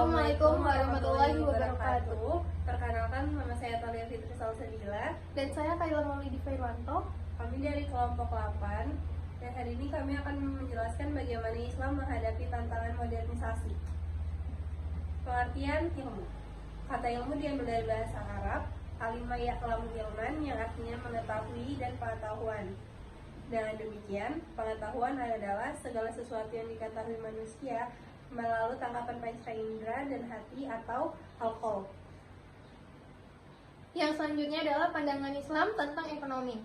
Assalamualaikum warahmatullahi wabarakatuh. Perkenalkan, nama saya Thalia Fitri Salsabila. Dan saya Kayla Maulidi Fairanto. Kami dari kelompok 8. Dan hari ini kami akan menjelaskan bagaimana Islam menghadapi tantangan modernisasi. Pengertian ilmu. Kata ilmu diambil dari bahasa Arab, alima ya'lamu ilman, yang artinya mengetahui dan pengetahuan. Dengan demikian, pengetahuan adalah segala sesuatu yang diketahui manusia melalui tangkapan panca indera dan hati atau alkohol. Yang selanjutnya adalah pandangan Islam tentang ekonomi.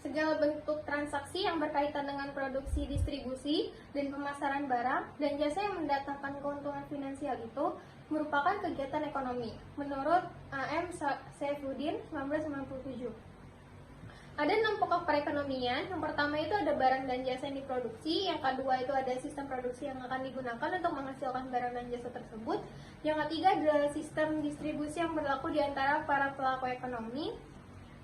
Segala bentuk transaksi yang berkaitan dengan produksi, distribusi, dan pemasaran barang dan jasa yang mendatangkan keuntungan finansial itu merupakan kegiatan ekonomi, menurut A.M. Saifuddin 1997. Ada 6 pokok perekonomian. Yang pertama itu ada barang dan jasa yang diproduksi. Yang kedua itu ada sistem produksi yang akan digunakan untuk menghasilkan barang dan jasa tersebut. Yang ketiga adalah sistem distribusi yang berlaku di antara para pelaku ekonomi.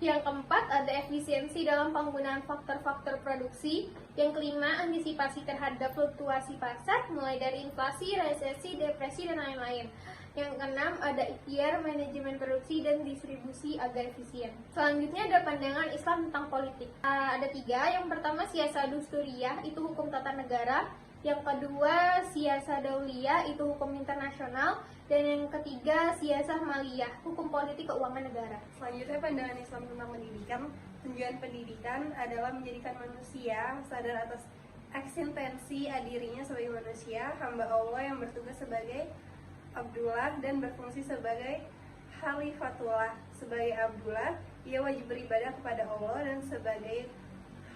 Yang keempat ada efisiensi dalam penggunaan faktor-faktor produksi. Yang kelima antisipasi terhadap fluktuasi pasar, mulai dari inflasi, resesi, depresi, dan lain-lain. Yang keenam ada ikhtiar manajemen produksi dan distribusi agar efisien. Selanjutnya ada pandangan Islam tentang politik. Ada 3. Yang pertama siasa dusturiyah, itu hukum tata negara. Yang kedua siasa dauliyah, itu hukum internasional. Dan yang ketiga siasa maliyah, hukum politik keuangan negara. Selanjutnya pandangan Islam tentang pendidikan. Tujuan pendidikan adalah menjadikan manusia sadar atas eksistensi dirinya sebagai manusia, hamba Allah yang bertugas sebagai Abdullah dan berfungsi sebagai Khalifatullah. Sebagai Abdullah, ia wajib beribadah kepada Allah, dan sebagai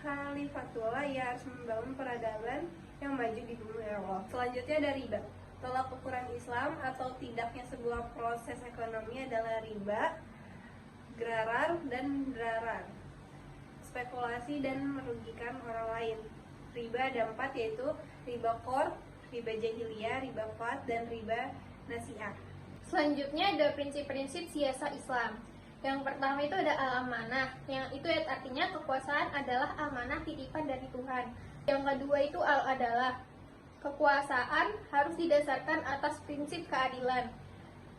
Khalifatullah, ia harus membangun peradaban yang maju di bumi Allah. Selanjutnya ada riba. Tolak ukuran Islam atau tidaknya sebuah proses ekonomi adalah riba, gharar, dan darar, spekulasi dan merugikan orang lain. Riba ada 4, yaitu riba qard, riba jahiliyah, riba fad, dan riba nasi'ah. Selanjutnya ada prinsip-prinsip siasa Islam. Yang pertama itu ada al-amanah, yang itu artinya kekuasaan adalah amanah titipan dari Tuhan. Yang kedua itu al-adalah, kekuasaan harus didasarkan atas prinsip keadilan.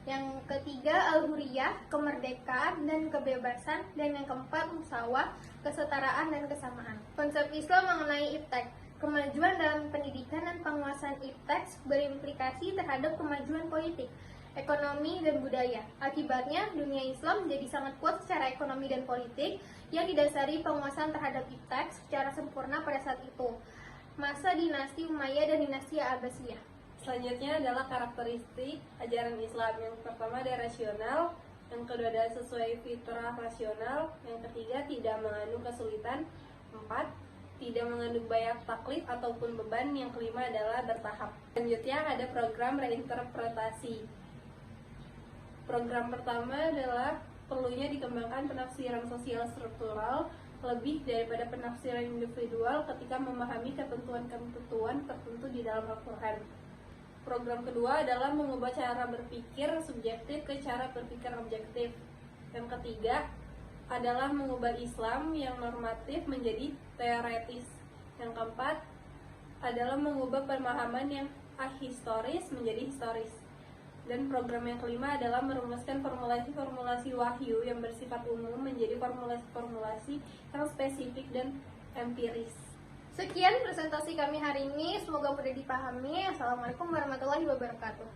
Yang ketiga al-huriyah, kemerdekaan dan kebebasan. Dan yang keempat musawah, kesetaraan dan kesamaan. Konsep Islam mengenai iptek, kemajuan dalam pendidikan dan penguasaan iptek berimplikasi terhadap kemajuan politik, ekonomi, dan budaya. Akibatnya, dunia Islam menjadi sangat kuat secara ekonomi dan politik yang didasari penguasaan terhadap iptek secara sempurna pada saat itu, masa dinasti Umayyah dan dinasti Abbasiyah. Selanjutnya adalah karakteristik ajaran Islam. Yang pertama ada rasional, yang kedua ada sesuai fitrah rasional, yang ketiga tidak mengandung kesulitan, 4 tidak mengandung banyak taklid ataupun beban, yang kelima adalah bertahap. Selanjutnya ada program reinterpretasi. Program pertama adalah perlunya dikembangkan penafsiran sosial struktural lebih daripada penafsiran individual ketika memahami ketentuan-ketentuan tertentu di dalam Al-Quran. Program kedua adalah mengubah cara berpikir subjektif ke cara berpikir objektif. Yang ketiga adalah mengubah Islam yang normatif menjadi teoretis. Yang keempat adalah mengubah pemahaman yang ahistoris menjadi historis. Dan program yang kelima adalah merumuskan formulasi-formulasi wahyu yang bersifat umum menjadi formulasi-formulasi yang spesifik dan empiris. Sekian presentasi kami hari ini, semoga mudah dipahami. Assalamualaikum warahmatullahi wabarakatuh.